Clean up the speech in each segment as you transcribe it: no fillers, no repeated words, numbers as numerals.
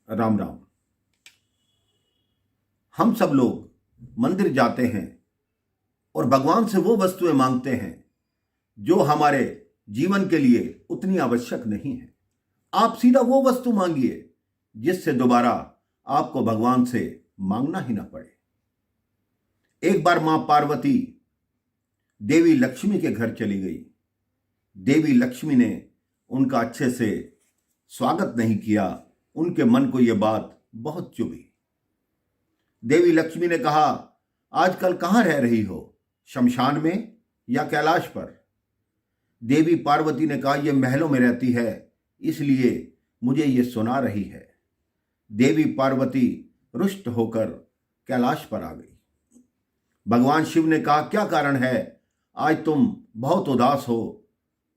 राम राम। हम सब लोग मंदिर जाते हैं और भगवान से वो वस्तुएं मांगते हैं जो हमारे जीवन के लिए उतनी आवश्यक नहीं है। आप सीधा वो वस्तु मांगिए जिससे दोबारा आपको भगवान से मांगना ही ना पड़े। एक बार मां पार्वती देवी लक्ष्मी के घर चली गई। देवी लक्ष्मी ने उनका अच्छे से स्वागत नहीं किया। उनके मन को यह बात बहुत चुभी। देवी लक्ष्मी ने कहा, आजकल कहां रह रही हो, शमशान में या कैलाश पर? देवी पार्वती ने कहा, यह महलों में रहती है, इसलिए मुझे यह सुना रही है। देवी पार्वती रुष्ट होकर कैलाश पर आ गई। भगवान शिव ने कहा, क्या कारण है, आज तुम बहुत उदास हो,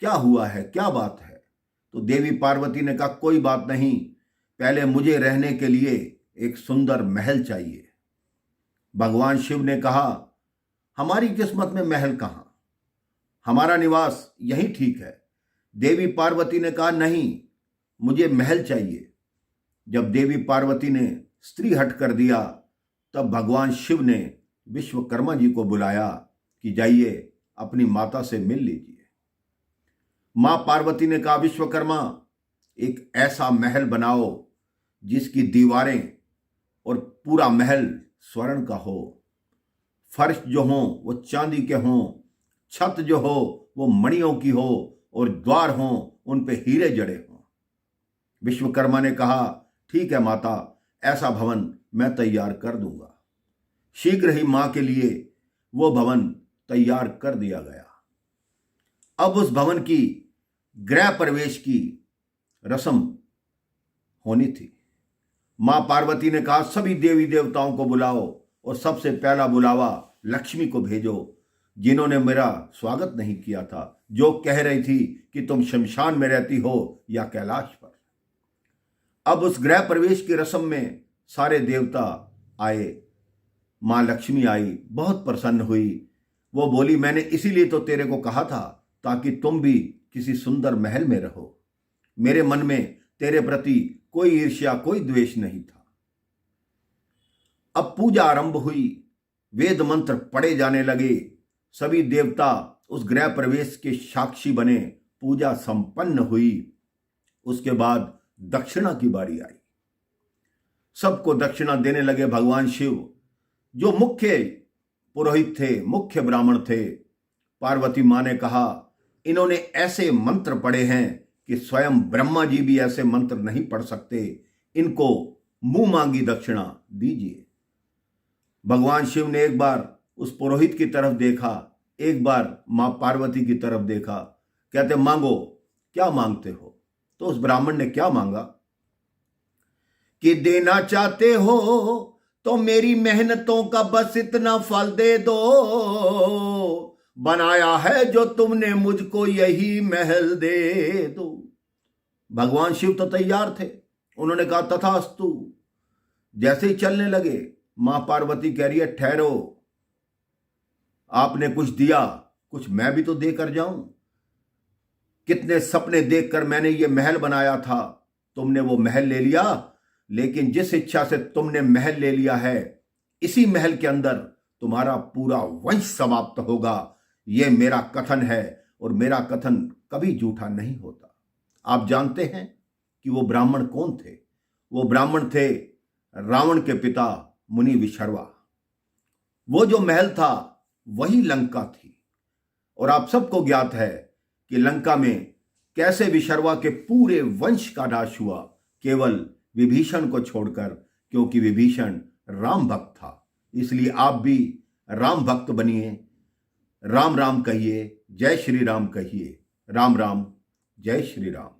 क्या हुआ है, क्या बात है? तो देवी पार्वती ने कहा, कोई बात नहीं, पहले मुझे रहने के लिए एक सुंदर महल चाहिए। भगवान शिव ने कहा, हमारी किस्मत में महल कहां, हमारा निवास यही ठीक है। देवी पार्वती ने कहा, नहीं, मुझे महल चाहिए। जब देवी पार्वती ने स्त्री हट कर दिया, तब भगवान शिव ने विश्वकर्मा जी को बुलाया कि जाइए अपनी माता से मिल लीजिए। मां पार्वती ने कहा, विश्वकर्मा, एक ऐसा महल बनाओ जिसकी दीवारें और पूरा महल स्वर्ण का हो, फर्श जो हो वो चांदी के हों, छत जो हो वो मणियों की हो और द्वार हों उन पे हीरे जड़े हों। विश्वकर्मा ने कहा, ठीक है माता, ऐसा भवन मैं तैयार कर दूंगा। शीघ्र ही मां के लिए वो भवन तैयार कर दिया गया। अब उस भवन की गृह प्रवेश की रस्म होनी थी। मां पार्वती ने कहा, सभी देवी देवताओं को बुलाओ और सबसे पहला बुलावा लक्ष्मी को भेजो, जिन्होंने मेरा स्वागत नहीं किया था, जो कह रही थी कि तुम शमशान में रहती हो या कैलाश पर। अब उस गृह प्रवेश की रस्म में सारे देवता आए। मां लक्ष्मी आई, बहुत प्रसन्न हुई। वो बोली, मैंने इसीलिए तो तेरे को कहा था ताकि तुम भी किसी सुंदर महल में रहो। मेरे मन में तेरे प्रति कोई ईर्ष्या, कोई द्वेष नहीं था। अब पूजा आरंभ हुई, वेद मंत्र पढ़े जाने लगे। सभी देवता उस गृह प्रवेश के साक्षी बने। पूजा संपन्न हुई। उसके बाद दक्षिणा की बारी आई। सबको दक्षिणा देने लगे भगवान शिव, जो मुख्य पुरोहित थे, मुख्य ब्राह्मण थे। पार्वती मां ने कहा, इन्होंने ऐसे मंत्र पढ़े हैं कि स्वयं ब्रह्मा जी भी ऐसे मंत्र नहीं पढ़ सकते, इनको मुंह मांगी दक्षिणा दीजिए। भगवान शिव ने एक बार उस पुरोहित की तरफ देखा, एक बार मां पार्वती की तरफ देखा। कहते, मांगो, क्या मांगते हो? तो उस ब्राह्मण ने क्या मांगा कि देना चाहते हो तो मेरी मेहनतों का बस इतना फल दे दो, बनाया है जो तुमने मुझको यही महल दे दो। भगवान शिव तो तैयार थे। उन्होंने कहा, तथास्तु। जैसे ही चलने लगे, मां पार्वती कह रही है, ठहरो, आपने कुछ दिया, कुछ मैं भी तो देकर जाऊं। कितने सपने देखकर मैंने ये महल बनाया था, तुमने वो महल ले लिया, लेकिन जिस इच्छा से तुमने महल ले लिया है, इसी महल के अंदर तुम्हारा पूरा वंश समाप्त होगा। यह मेरा कथन है और मेरा कथन कभी झूठा नहीं होता। आप जानते हैं कि वो ब्राह्मण कौन थे? वो ब्राह्मण थे रावण के पिता मुनि विशर्वा। वो जो महल था वही लंका थी। और आप सबको ज्ञात है कि लंका में कैसे विशर्वा के पूरे वंश का नाश हुआ, केवल विभीषण को छोड़कर, क्योंकि विभीषण राम भक्त था। इसलिए आप भी राम भक्त बनिए, राम राम कहिए, जय श्री राम कहिए। राम राम, जय श्री राम।